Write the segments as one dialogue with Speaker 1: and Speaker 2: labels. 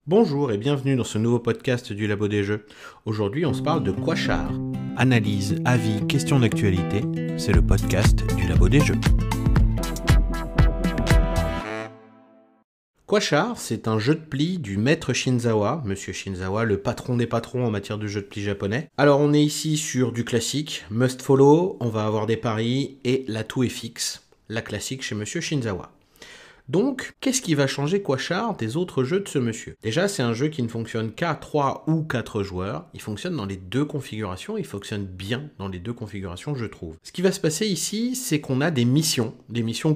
Speaker 1: Bonjour et bienvenue dans ce nouveau podcast du Labo des Jeux. Aujourd'hui, on se parle de Quashar. Analyse, avis, questions d'actualité, c'est le podcast du Labo des Jeux. Quashar, c'est un jeu de pli du maître Shinzawa, Monsieur Shinzawa, le patron des patrons en matière de jeu de pli japonais. Alors on est ici sur du classique, must follow, on va avoir des paris et l'atout est fixe, la classique chez Monsieur Shinzawa. Donc, qu'est-ce qui va changer Quashar des autres jeux de ce monsieur ? Déjà, c'est un jeu qui ne fonctionne qu'à 3 ou 4 joueurs. Il fonctionne dans les deux configurations, il fonctionne bien dans les deux configurations, je trouve. Ce qui va se passer ici, c'est qu'on a des missions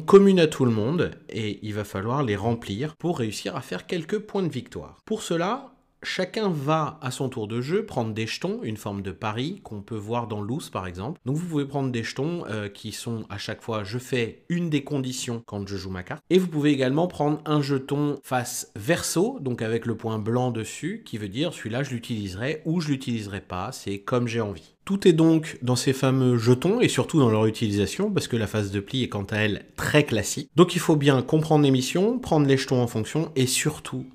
Speaker 1: communes à tout le monde, et il va falloir les remplir pour réussir à faire quelques points de victoire. Pour cela, chacun va, à son tour de jeu, prendre des jetons, une forme de pari qu'on peut voir dans Loose par exemple. Donc vous pouvez prendre des jetons qui sont à chaque fois, je fais une des conditions quand je joue ma carte. Et vous pouvez également prendre un jeton face verso, donc avec le point blanc dessus, qui veut dire celui-là je l'utiliserai ou je l'utiliserai pas, c'est comme j'ai envie. Tout est donc dans ces fameux jetons et surtout dans leur utilisation parce que la phase de pli est quant à elle très classique. Donc il faut bien comprendre les missions, prendre les jetons en fonction et surtout,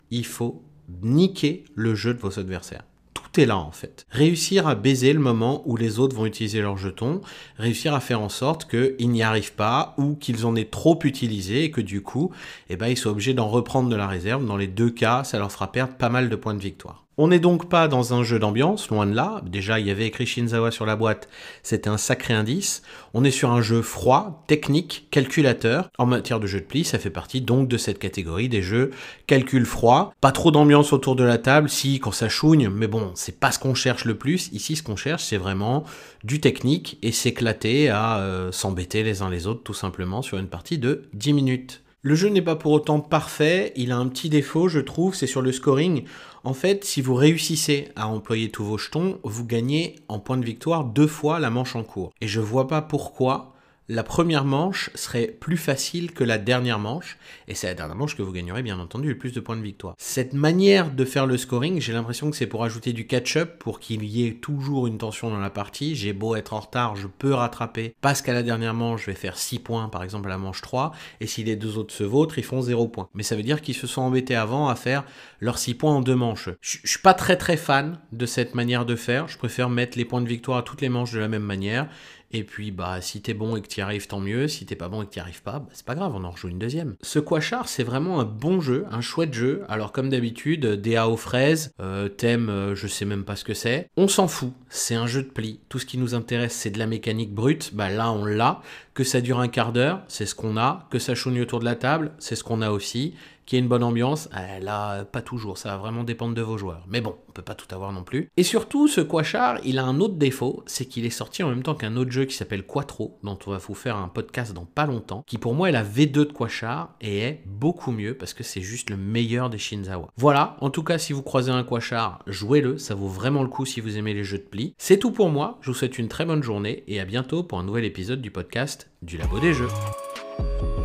Speaker 1: il faut niquer le jeu de vos adversaires. Tout est là en fait. Réussir à baiser le moment où les autres vont utiliser leurs jetons, réussir à faire en sorte qu'ils n'y arrivent pas ou qu'ils en aient trop utilisé et que du coup, ils soient obligés d'en reprendre de la réserve. Dans les deux cas, ça leur fera perdre pas mal de points de victoire. On n'est donc pas dans un jeu d'ambiance, loin de là. Déjà, il y avait écrit Shinzawa sur la boîte, c'était un sacré indice. On est sur un jeu froid, technique, calculateur. En matière de jeu de pli, ça fait partie donc de cette catégorie des jeux calcul froid. Pas trop d'ambiance autour de la table, si, quand ça chouigne, mais bon, c'est pas ce qu'on cherche le plus. Ici, ce qu'on cherche, c'est vraiment du technique et s'éclater à s'embêter les uns les autres, tout simplement, sur une partie de 10 minutes. Le jeu n'est pas pour autant parfait, il a un petit défaut je trouve, c'est sur le scoring. En fait, si vous réussissez à employer tous vos jetons, vous gagnez en points de victoire 2 fois la manche en cours. Et je vois pas pourquoi la première manche serait plus facile que la dernière manche, et c'est la dernière manche que vous gagnerez bien entendu le plus de points de victoire. Cette manière de faire le scoring, j'ai l'impression que c'est pour ajouter du catch-up, pour qu'il y ait toujours une tension dans la partie. J'ai beau être en retard, je peux rattraper, parce qu'à la dernière manche, je vais faire 6 points, par exemple à la manche 3, et si les deux autres se vautrent, ils font 0 points. Mais ça veut dire qu'ils se sont embêtés avant à faire leurs 6 points en 2 manches. Je suis pas très fan de cette manière de faire, je préfère mettre les points de victoire à toutes les manches de la même manière. Et puis, si t'es bon et que t'y arrives, tant mieux. Si t'es pas bon et que t'y arrives pas, c'est pas grave, on en rejoue une deuxième. Ce Quashar, c'est vraiment un bon jeu, un chouette jeu. Alors, comme d'habitude, DA aux fraises, thème, je sais même pas ce que c'est. On s'en fout, c'est un jeu de pli. Tout ce qui nous intéresse, c'est de la mécanique brute. Là, on l'a. Que ça dure un quart d'heure, c'est ce qu'on a. Que ça chouigne autour de la table, c'est ce qu'on a aussi. Qu'il y ait une bonne ambiance, là, pas toujours, ça va vraiment dépendre de vos joueurs. Mais bon, on peut pas tout avoir non plus. Et surtout, ce Quashar, il a un autre défaut, c'est qu'il est sorti en même temps qu'un autre jeu qui s'appelle Quattro, dont on va vous faire un podcast dans pas longtemps, qui pour moi est la V2 de Quashar, et est beaucoup mieux, parce que c'est juste le meilleur des Shinzawa. Voilà, en tout cas, si vous croisez un Quashar, jouez-le, ça vaut vraiment le coup si vous aimez les jeux de pli. C'est tout pour moi, je vous souhaite une très bonne journée, et à bientôt pour un nouvel épisode du podcast du Labo des Jeux.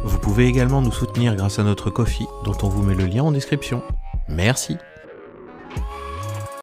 Speaker 1: Vous pouvez également nous soutenir grâce à notre Ko-fi, dont on vous met le lien en description. Merci.